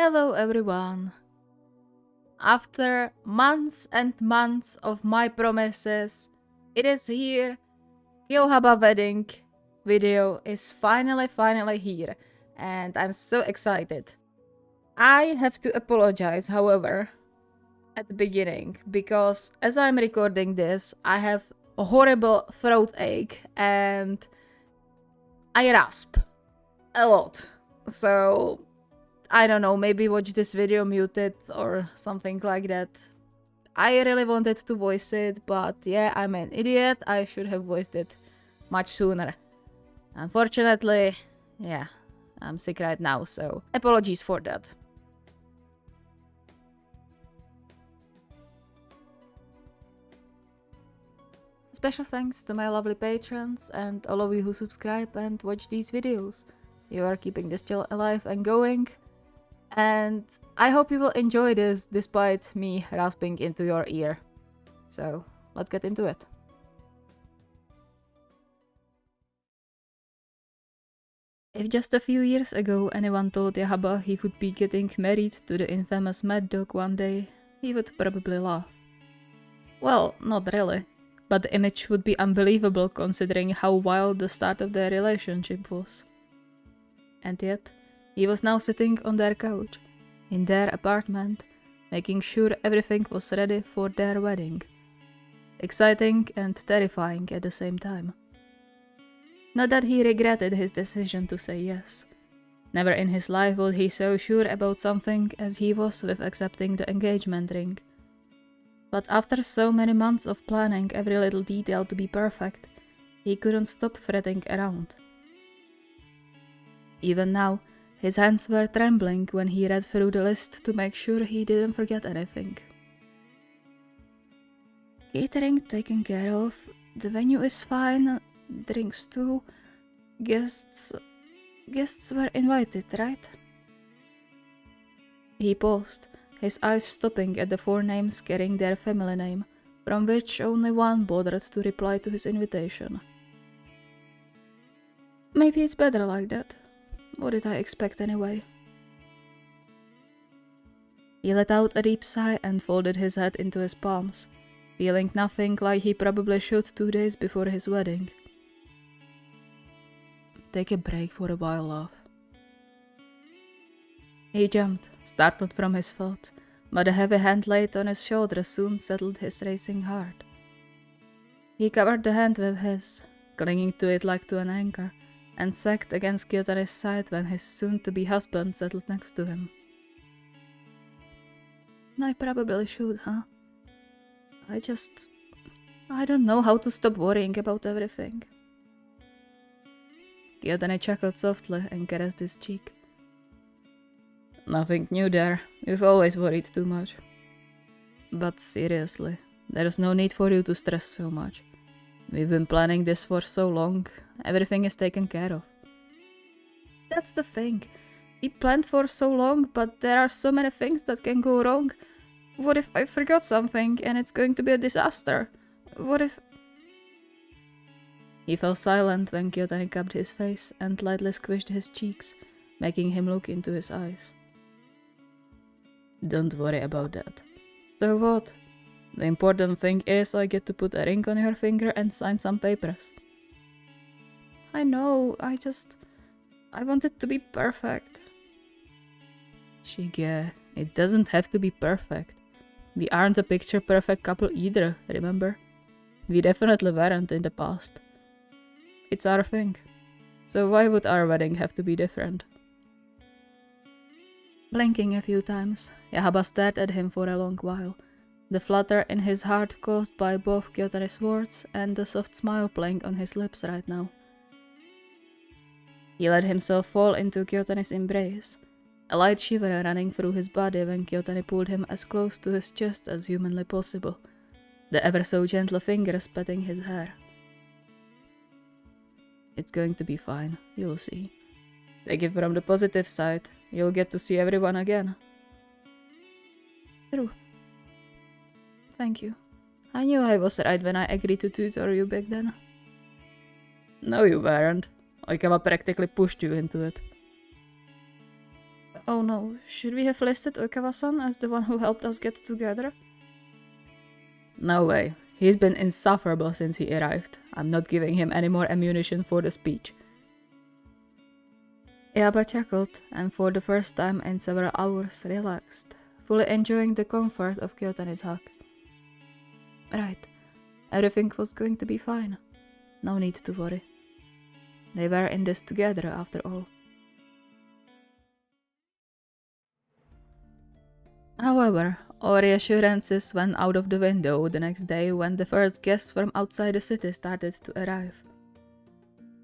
Hello everyone. After months and months of my promises, it is here. KyouHaba wedding video is finally here, and I'm so excited. I have to apologize, however, at the beginning, because as I'm recording this, I have a horrible throat ache and I rasp a lot. So I don't know, maybe watch this video muted or something like that. I really wanted to voice it, but yeah, I'm an idiot. I should have voiced it much sooner. Unfortunately, yeah, I'm sick right now, so apologies for that. Special thanks to my lovely patrons and all of you who subscribe and watch these videos. You are keeping this channel alive and going. And I hope you will enjoy this despite me rasping into your ear. So, let's get into it. If just a few years ago anyone told KyouHaba he would be getting married to the infamous Mad Dog one day, he would probably laugh. Well, not really, but the image would be unbelievable considering how wild the start of their relationship was. And yet, he was now sitting on their couch, in their apartment, making sure everything was ready for their wedding. Exciting and terrifying at the same time. Not that he regretted his decision to say yes. Never in his life was he so sure about something as he was with accepting the engagement ring. But after so many months of planning every little detail to be perfect, he couldn't stop fretting around. Even now, his hands were trembling when he read through the list to make sure he didn't forget anything. Catering taken care of, the venue is fine, drinks too, guests were invited, right? He paused, his eyes stopping at the 4 names carrying their family name, from which only one bothered to reply to his invitation. Maybe it's better like that. What did I expect anyway? He let out a deep sigh and folded his head into his palms, feeling nothing like he probably should 2 days before his wedding. Take a break for a while, love. He jumped, startled from his thoughts, but a heavy hand laid on his shoulder soon settled his racing heart. He covered the hand with his, clinging to it like to an anchor, and sagged against Kyotare's side when his soon-to-be husband settled next to him. I probably should, huh? I don't know how to stop worrying about everything. Kyotare chuckled softly and caressed his cheek. Nothing new there, you've always worried too much. But seriously, there's no need for you to stress so much. We've been planning this for so long, everything is taken care of. That's the thing. We planned for so long, but there are so many things that can go wrong. What if I forgot something and it's going to be a disaster? What if... He fell silent when Kyotare cupped his face and lightly squished his cheeks, making him look into his eyes. Don't worry about that. So what? The important thing is I get to put a ring on your finger and sign some papers. I know, I want it to be perfect. Shige, it doesn't have to be perfect. We aren't a picture-perfect couple either, remember? We definitely weren't in the past. It's our thing. So why would our wedding have to be different? Blinking a few times, KyouHaba stared at him for a long while, the flutter in his heart caused by both Kyotare's words and the soft smile playing on his lips right now. He let himself fall into Kyotare's embrace, a light shiver running through his body when Kyotare pulled him as close to his chest as humanly possible, the ever so gentle fingers patting his hair. It's going to be fine, you'll see. Take it from the positive side, you'll get to see everyone again. True. Thank you. I knew I was right when I agreed to tutor you back then. No, you weren't. KyouHaba practically pushed you into it. Oh no, should we have listed Oikawa-san as the one who helped us get together? No way. He's been insufferable since he arrived. I'm not giving him any more ammunition for the speech. KyouHaba chuckled, and for the first time in several hours relaxed, fully enjoying the comfort of Kyotani's hug. Right. Everything was going to be fine. No need to worry. They were in this together after all. However, all reassurances went out of the window the next day when the first guests from outside the city started to arrive.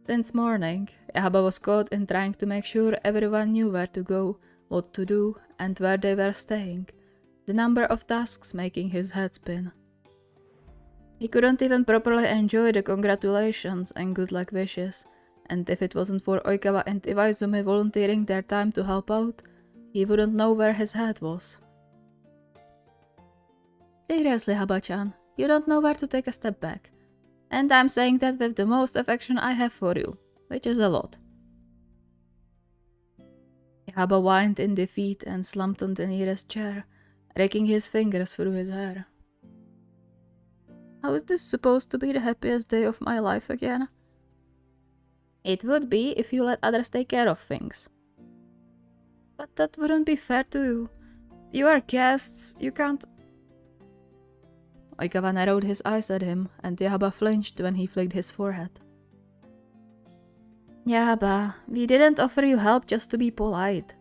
Since morning, KyouHaba was caught in trying to make sure everyone knew where to go, what to do, and where they were staying, the number of tasks making his head spin. He couldn't even properly enjoy the congratulations and good luck wishes, and if it wasn't for Oikawa and Iwaizumi volunteering their time to help out, he wouldn't know where his head was. Seriously, Haba-chan, you don't know where to take a step back. And I'm saying that with the most affection I have for you, which is a lot. KyouHaba whined in defeat and slumped on the nearest chair, raking his fingers through his hair. How is this supposed to be the happiest day of my life again? It would be if you let others take care of things. But that wouldn't be fair to you. You are guests, you can't... Oikawa narrowed his eyes at him, and KyouHaba flinched when he flicked his forehead. KyouHaba, we didn't offer you help just to be polite.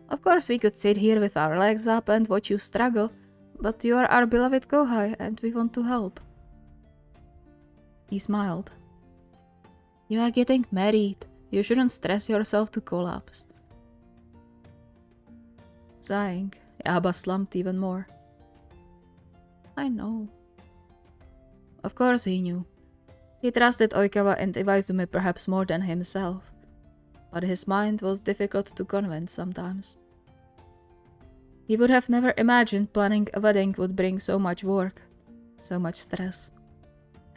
Of course we could sit here with our legs up and watch you struggle, but you are our beloved Kohai and we want to help. He smiled. You are getting married. You shouldn't stress yourself to collapse. Sighing, KyouHaba slumped even more. I know. Of course he knew. He trusted Oikawa and Iwaizumi perhaps more than himself, but his mind was difficult to convince sometimes. He would have never imagined planning a wedding would bring so much work, so much stress.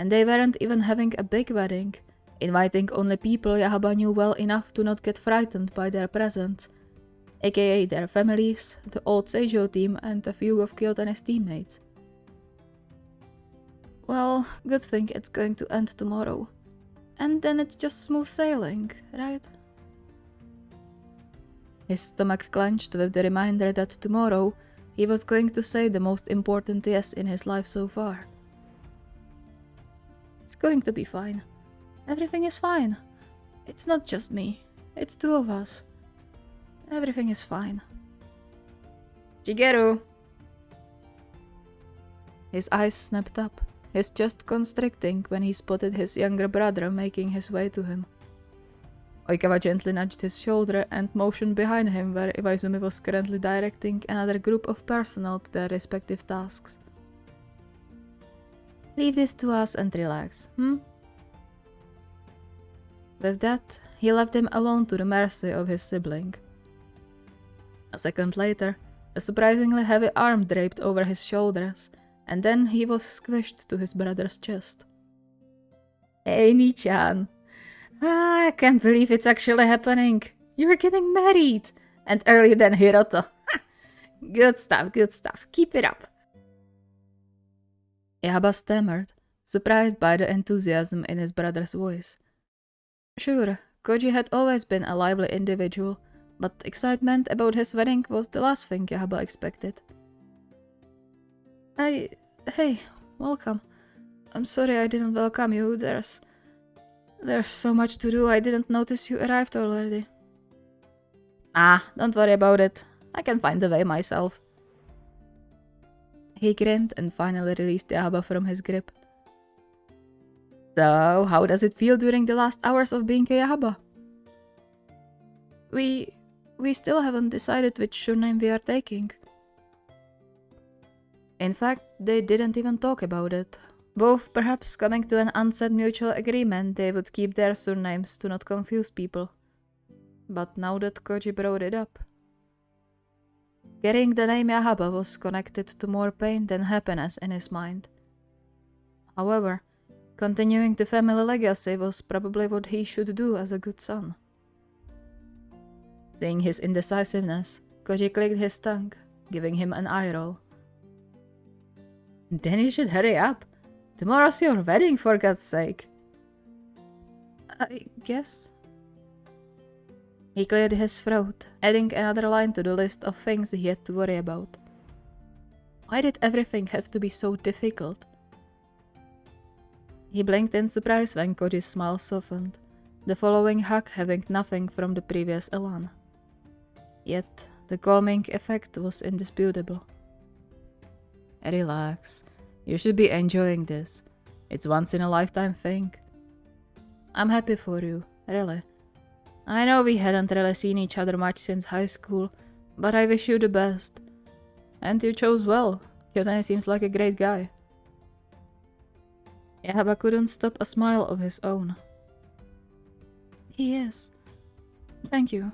And they weren't even having a big wedding, inviting only people KyouHaba knew well enough to not get frightened by their presence, aka their families, the old Seijo team and a few of Kyotani's teammates. Well, good thing it's going to end tomorrow. And then it's just smooth sailing, right? His stomach clenched with the reminder that tomorrow he was going to say the most important yes in his life so far. It's going to be fine. Everything is fine. It's not just me. It's two of us. Everything is fine. Shigeru! His eyes snapped up, his chest constricting when he spotted his younger brother making his way to him. Oikawa gently nudged his shoulder and motioned behind him where Iwaizumi was currently directing another group of personnel to their respective tasks. Leave this to us and relax, With that, he left him alone to the mercy of his sibling. A second later, a surprisingly heavy arm draped over his shoulders, and then he was squished to his brother's chest. Hey, Ni-chan. I can't believe it's actually happening. You're getting married. And earlier than Hiroto. Good stuff, good stuff. Keep it up. KyouHaba stammered, surprised by the enthusiasm in his brother's voice. Sure, Koji had always been a lively individual, but excitement about his wedding was the last thing KyouHaba expected. Hey, welcome. I'm sorry I didn't welcome you. There's so much to do, I didn't notice you arrived already. Don't worry about it. I can find a way myself. He grinned and finally released KyouHaba from his grip. So, how does it feel during the last hours of being KyouHaba? We still haven't decided which surname we are taking. In fact, they didn't even talk about it. Both perhaps coming to an unsaid mutual agreement they would keep their surnames to not confuse people. But now that Koji brought it up... Carrying the name KyouHaba was connected to more pain than happiness in his mind. However, continuing the family legacy was probably what he should do as a good son. Seeing his indecisiveness, Koji clicked his tongue, giving him an eye roll. Then you should hurry up. Tomorrow's your wedding, for God's sake. I guess. He cleared his throat, adding another line to the list of things he had to worry about. Why did everything have to be so difficult? He blinked in surprise when Koji's smile softened, the following hug having nothing from the previous elan. Yet, the calming effect was indisputable. Relax. You should be enjoying this. It's once-in-a-lifetime thing. I'm happy for you, really. I know we hadn't really seen each other much since high school, but I wish you the best. And you chose well. Kyotani seems like a great guy. KyouHaba couldn't stop a smile of his own. He is. Thank you.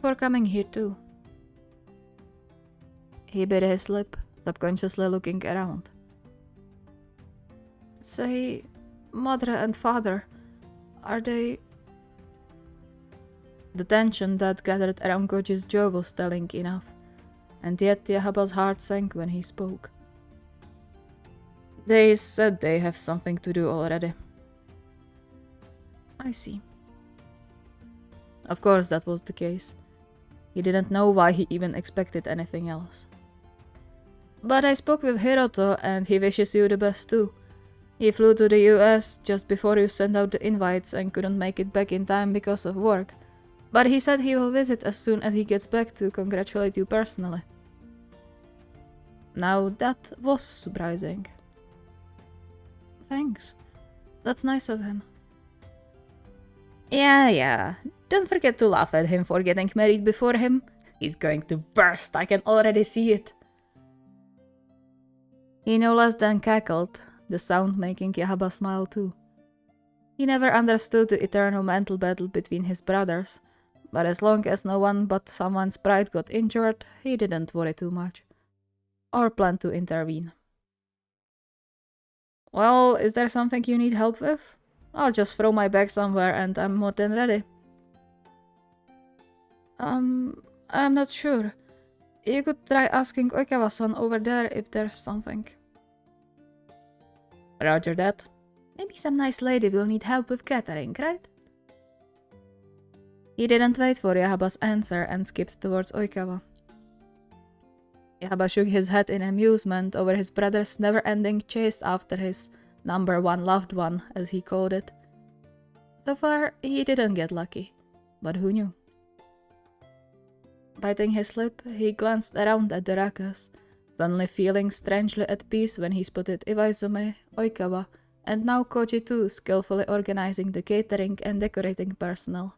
For coming here too. He bit his lip, subconsciously looking around. Say, mother and father, are they... The tension that gathered around Koji's jaw was telling enough, and yet KyouHaba's heart sank when he spoke. They said they have something to do already. I see. Of course that was the case. He didn't know why he even expected anything else. But I spoke with Hiroto and he wishes you the best too. He flew to the US just before you sent out the invites and couldn't make it back in time because of work. But he said he will visit as soon as he gets back to congratulate you personally. Now that was surprising. Thanks. That's nice of him. Yeah. Don't forget to laugh at him for getting married before him. He's going to burst, I can already see it. He no less than cackled, the sound making KyouHaba smile too. He never understood the eternal mental battle between his brothers, but as long as no one but someone's pride got injured, he didn't worry too much. Or plan to intervene. Well, is there something you need help with? I'll just throw my bag somewhere and I'm more than ready. I'm not sure. You could try asking Oikawa-san over there if there's something. Roger that. Maybe some nice lady will need help with catering, right? He didn't wait for KyouHaba's answer and skipped towards Oikawa. KyouHaba shook his head in amusement over his brother's never-ending chase after his number one loved one, as he called it. So far, he didn't get lucky, but who knew? Biting his lip, he glanced around at the ruckus, suddenly feeling strangely at peace when he spotted Iwaizumi, Oikawa, and now Koji too skillfully organizing the catering and decorating personnel.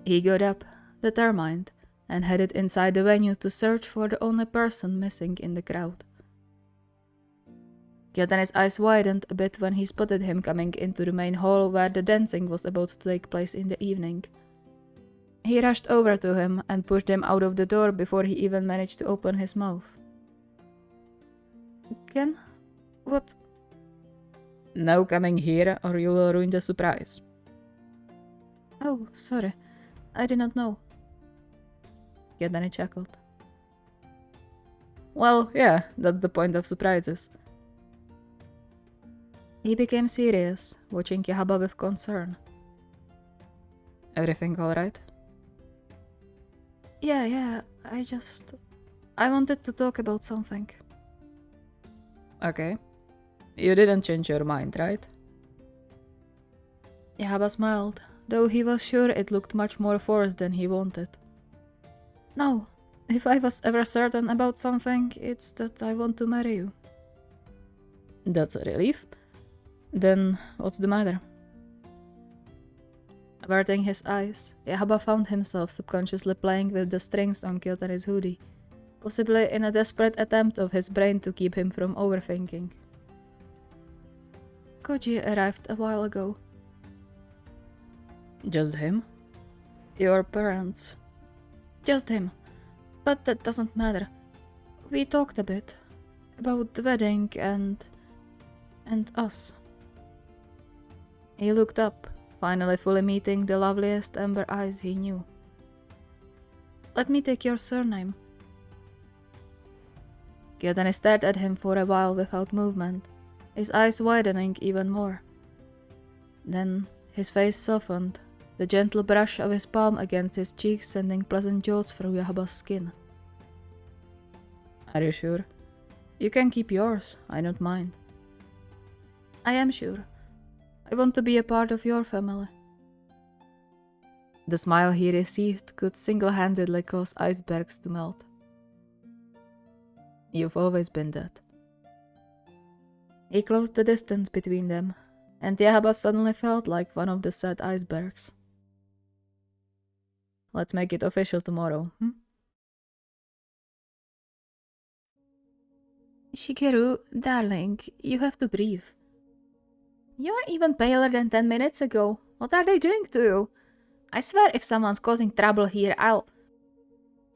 He got up, determined, and headed inside the venue to search for the only person missing in the crowd. Kyotani's eyes widened a bit when he spotted him coming into the main hall where the dancing was about to take place in the evening. He rushed over to him and pushed him out of the door before he even managed to open his mouth. Ken? What? No coming here or you will ruin the surprise. Oh, sorry. I did not know. Kyotani chuckled. Well, yeah, that's the point of surprises. He became serious, watching KyouHaba with concern. Everything alright? Yeah, I wanted to talk about something. Okay. You didn't change your mind, right? KyouHaba smiled, though he was sure it looked much more forced than he wanted. No, if I was ever certain about something, it's that I want to marry you. That's a relief. Then, what's the matter? Averting his eyes, KyouHaba found himself subconsciously playing with the strings on Kyotani's hoodie, possibly in a desperate attempt of his brain to keep him from overthinking. Koji arrived a while ago. Just him? Your parents? Just him. But that doesn't matter. We talked a bit. About the wedding and us. He looked up, finally fully meeting the loveliest amber eyes he knew. Let me take your surname. Kyotani stared at him for a while without movement, his eyes widening even more. Then his face softened, the gentle brush of his palm against his cheek sending pleasant jolts through KyouHaba's skin. Are you sure? You can keep yours, I don't mind. I am sure. I want to be a part of your family. The smile he received could single-handedly cause icebergs to melt. You've always been that. He closed the distance between them, and KyouHaba suddenly felt like one of the sad icebergs. Let's make it official tomorrow, Shigeru, darling, you have to breathe. You're even paler than 10 minutes ago. What are they doing to you? I swear if someone's causing trouble here, I'll...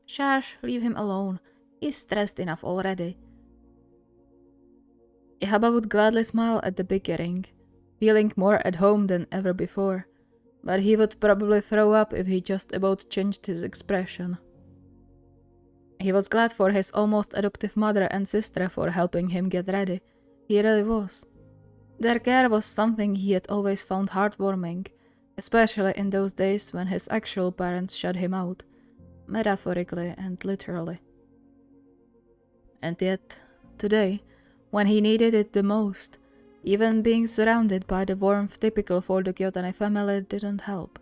Shush, leave him alone. He's stressed enough already. KyouHaba would gladly smile at the bickering, feeling more at home than ever before, but he would probably throw up if he just about changed his expression. He was glad for his almost adoptive mother and sister for helping him get ready. He really was. Their care was something he had always found heartwarming, especially in those days when his actual parents shut him out, metaphorically and literally. And yet, today, when he needed it the most, even being surrounded by the warmth typical for the Kyotani family didn't help.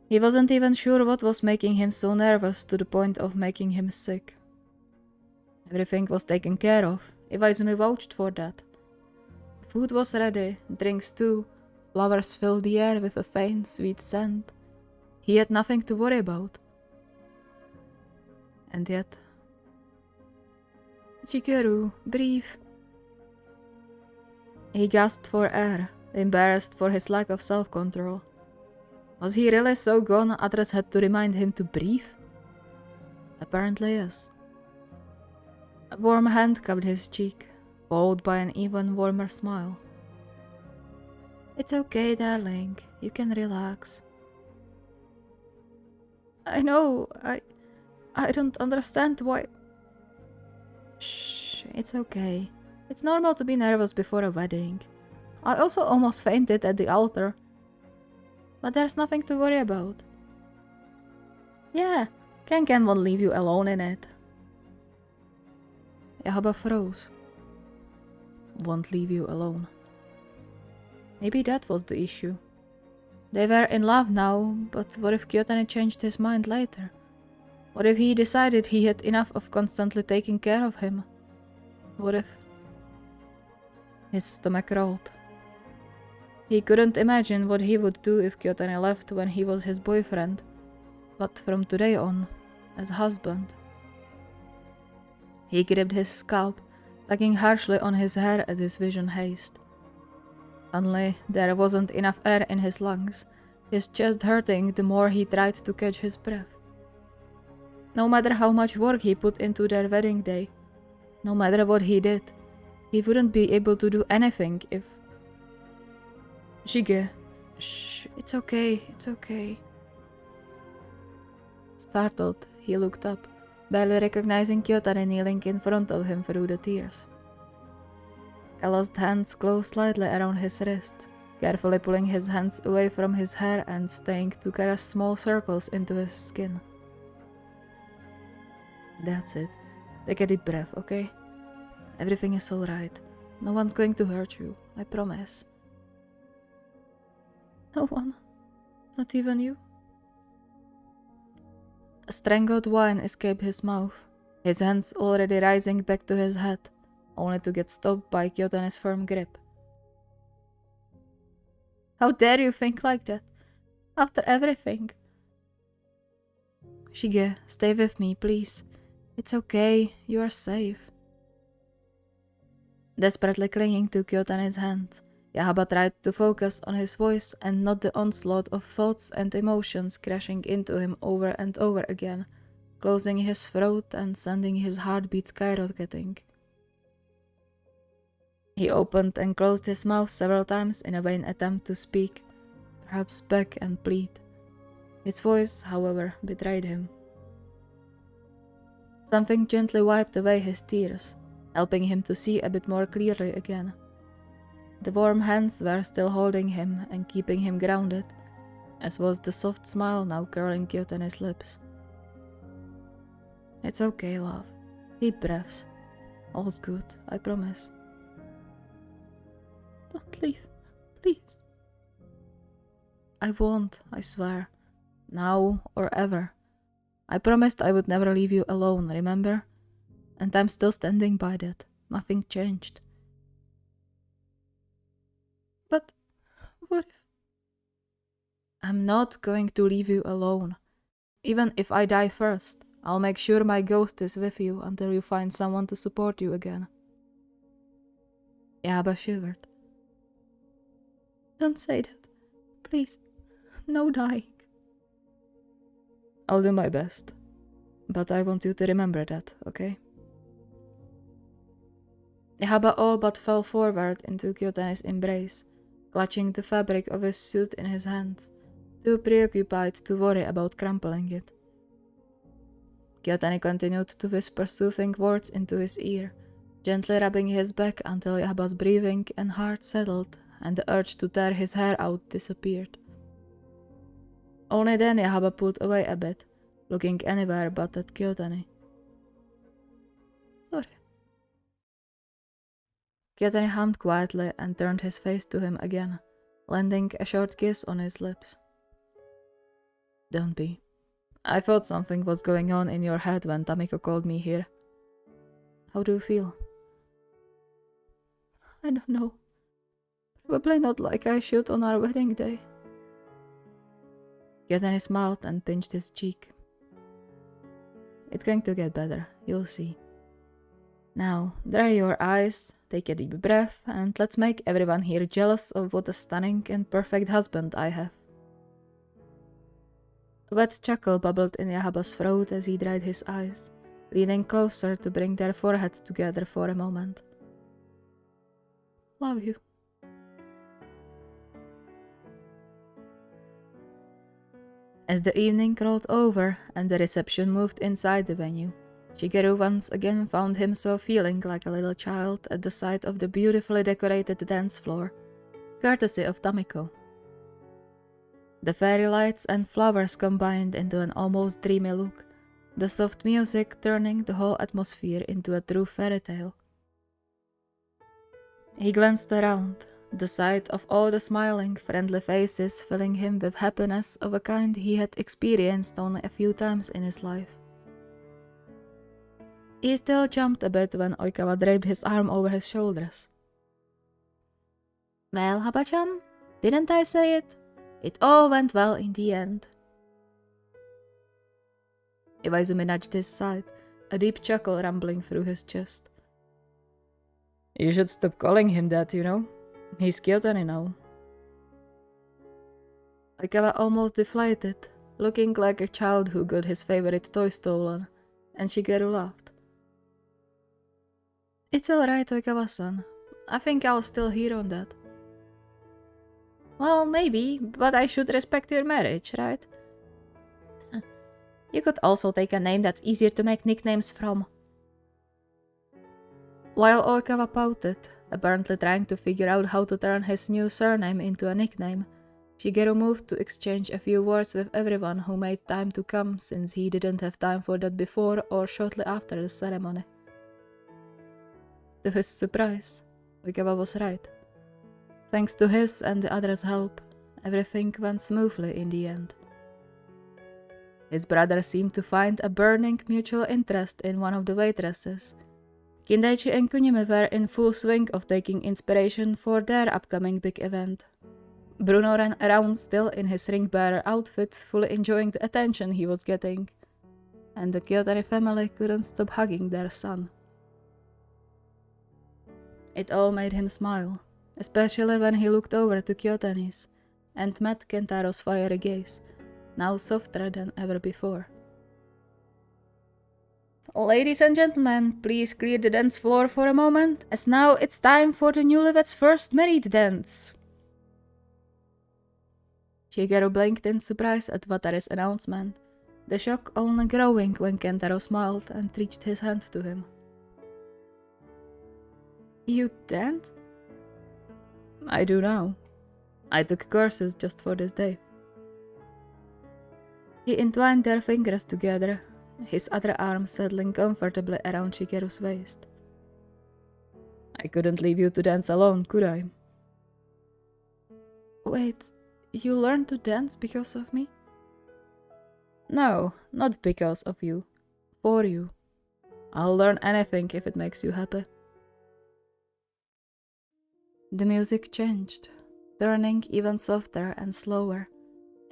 He wasn't even sure what was making him so nervous to the point of making him sick. Everything was taken care of, Iwaizumi vouched for that. Food was ready, drinks too, flowers filled the air with a faint, sweet scent. He had nothing to worry about. And yet... Shigeru, breathe. He gasped for air, embarrassed for his lack of self-control. Was he really so gone others had to remind him to breathe? Apparently yes. A warm hand cupped his cheek, followed by an even warmer smile. It's okay, darling. You can relax. I know, I don't understand why... Shh, it's okay. It's normal to be nervous before a wedding. I also almost fainted at the altar. But there's nothing to worry about. Yeah, Ken won't leave you alone in it. KyouHaba froze. Won't leave you alone. Maybe that was the issue. They were in love now, but what if Kyotani changed his mind later? What if he decided he had enough of constantly taking care of him? What if... His stomach rolled. He couldn't imagine what he would do if Kyotani left when he was his boyfriend, but from today on, as husband. He gripped his scalp, tugging harshly on his hair as his vision hazed. Suddenly, there wasn't enough air in his lungs, his chest hurting the more he tried to catch his breath. No matter how much work he put into their wedding day, no matter what he did, he wouldn't be able to do anything if... Shige, shh, it's okay, it's okay. Startled, he looked up, barely recognizing Kyotani kneeling in front of him through the tears. Calloused hands closed slightly around his wrists, carefully pulling his hands away from his hair and staying to caress small circles into his skin. That's it. Take a deep breath, okay? Everything is alright. No one's going to hurt you, I promise. No one. Not even you. A strangled whine escaped his mouth, his hands already rising back to his head, only to get stopped by Kyotani's firm grip. How dare you think like that? After everything. Shige, stay with me, please. It's okay, you are safe. Desperately clinging to Kyotani's hand, KyouHaba tried to focus on his voice and not the onslaught of thoughts and emotions crashing into him over and over again, closing his throat and sending his heartbeat skyrocketing. He opened and closed his mouth several times in a vain attempt to speak, perhaps beg and plead. His voice, however, betrayed him. Something gently wiped away his tears, helping him to see a bit more clearly again. The warm hands were still holding him and keeping him grounded, as was the soft smile now curling Kyotane's lips. It's okay, love. Deep breaths. All's good, I promise. Don't leave, please. I won't, I swear. Now or ever. I promised I would never leave you alone, remember? And I'm still standing by that. Nothing changed. But what if... I'm not going to leave you alone. Even if I die first, I'll make sure my ghost is with you until you find someone to support you again. KyouHaba shivered. Don't say that. Please. No dying. I'll do my best. But I want you to remember that, okay? KyouHaba all but fell forward into Kyotane's embrace, clutching the fabric of his suit in his hands, too preoccupied to worry about crumpling it. Kyotane continued to whisper soothing words into his ear, gently rubbing his back until KyouHaba's breathing and heart settled and the urge to tear his hair out disappeared. Only then KyouHaba pulled away a bit, looking anywhere but at Kyotane. Sorry. Kyotane hummed quietly and turned his face to him again, landing a short kiss on his lips. Don't be. I thought something was going on in your head when Tamiko called me here. How do you feel? I don't know. Probably not like I should on our wedding day. Kyotane smiled and pinched his cheek. It's going to get better, you'll see. Now, dry your eyes, take a deep breath, and let's make everyone here jealous of what a stunning and perfect husband I have. A wet chuckle bubbled in KyouHaba's throat as he dried his eyes, leaning closer to bring their foreheads together for a moment. Love you. As the evening rolled over and the reception moved inside the venue, Shigeru once again found himself feeling like a little child at the sight of the beautifully decorated dance floor, courtesy of Tamiko. The fairy lights and flowers combined into an almost dreamy look, the soft music turning the whole atmosphere into a true fairy tale. He glanced around, the sight of all the smiling, friendly faces filling him with happiness of a kind he had experienced only a few times in his life. He still jumped a bit when Oikawa draped his arm over his shoulders. Well, Haba-chan, didn't I say it? It all went well in the end. Iwaizumi nudged his side, a deep chuckle rumbling through his chest. You should stop calling him that, you know. He's Kyotane now. Oikawa almost deflated, looking like a child who got his favorite toy stolen, and Shigeru laughed. It's alright, Oikawa-san. I think I'll still hear on that. Well, maybe, but I should respect your marriage, right? You could also take a name that's easier to make nicknames from. While Oikawa pouted, apparently trying to figure out how to turn his new surname into a nickname, Shigeru moved to exchange a few words with everyone who made time to come since he didn't have time for that before or shortly after the ceremony. To his surprise, Oikawa was right. Thanks to his and the others' help, everything went smoothly in the end. His brother seemed to find a burning mutual interest in one of the waitresses. Kindaichi and Kunimi were in full swing of taking inspiration for their upcoming big event. Bruno ran around still in his ring-bearer outfit, fully enjoying the attention he was getting. And the Kyotane family couldn't stop hugging their son. It all made him smile, especially when he looked over to Kyotane's and met Kentaro's fiery gaze, now softer than ever before. Ladies and gentlemen, please clear the dance floor for a moment, as now it's time for the newlyweds' first married dance. Shigeru blinked in surprise at Wataru's announcement, the shock only growing when Kentaro smiled and reached his hand to him. You dance? I do now. I took courses just for this day. He entwined their fingers together, his other arm settling comfortably around Shigeru's waist. I couldn't leave you to dance alone, could I? Wait, you learned to dance because of me? No, not because of you. For you. I'll learn anything if it makes you happy. The music changed, turning even softer and slower,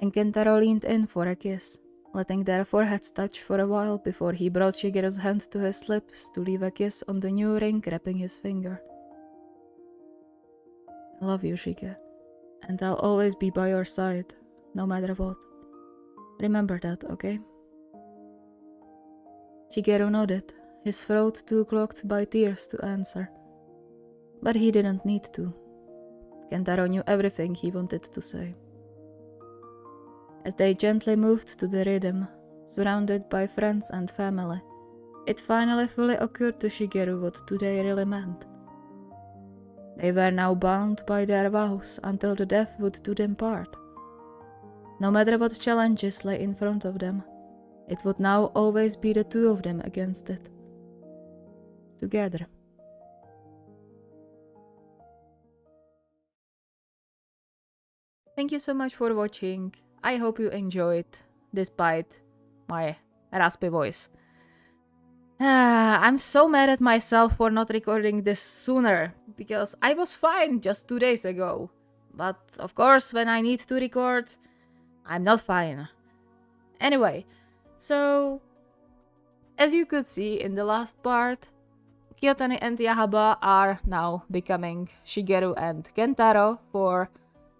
and Kentaro leaned in for a kiss, letting their foreheads touch for a while before he brought Shigeru's hand to his lips to leave a kiss on the new ring wrapping his finger. I love you, Shige, and I'll always be by your side, no matter what. Remember that, okay? Shigeru nodded, his throat too clogged by tears to answer. But he didn't need to. Kentaro knew everything he wanted to say. As they gently moved to the rhythm, surrounded by friends and family, it finally fully occurred to Shigeru what today really meant. They were now bound by their vows until the death would do them part. No matter what challenges lay in front of them, it would now always be the two of them against it. Together. Thank you so much for watching. I hope you enjoyed, despite my raspy voice. I'm so mad at myself for not recording this sooner, because I was fine just 2 days ago. But of course, when I need to record, I'm not fine. Anyway, so as you could see in the last part, Kyotani and KyouHaba are now becoming Shigeru and Kentaro for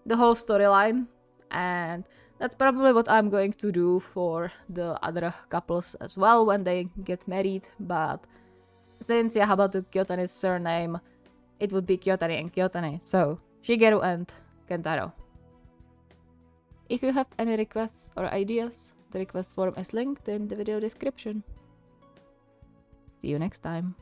the whole storyline, and that's probably what I'm going to do for the other couples as well when they get married, but since KyouHaba took Kyotani's surname, it would be Kyotani and Kyotani, so Shigeru and Kentaro. If you have any requests or ideas, the request form is linked in the video description. See you next time.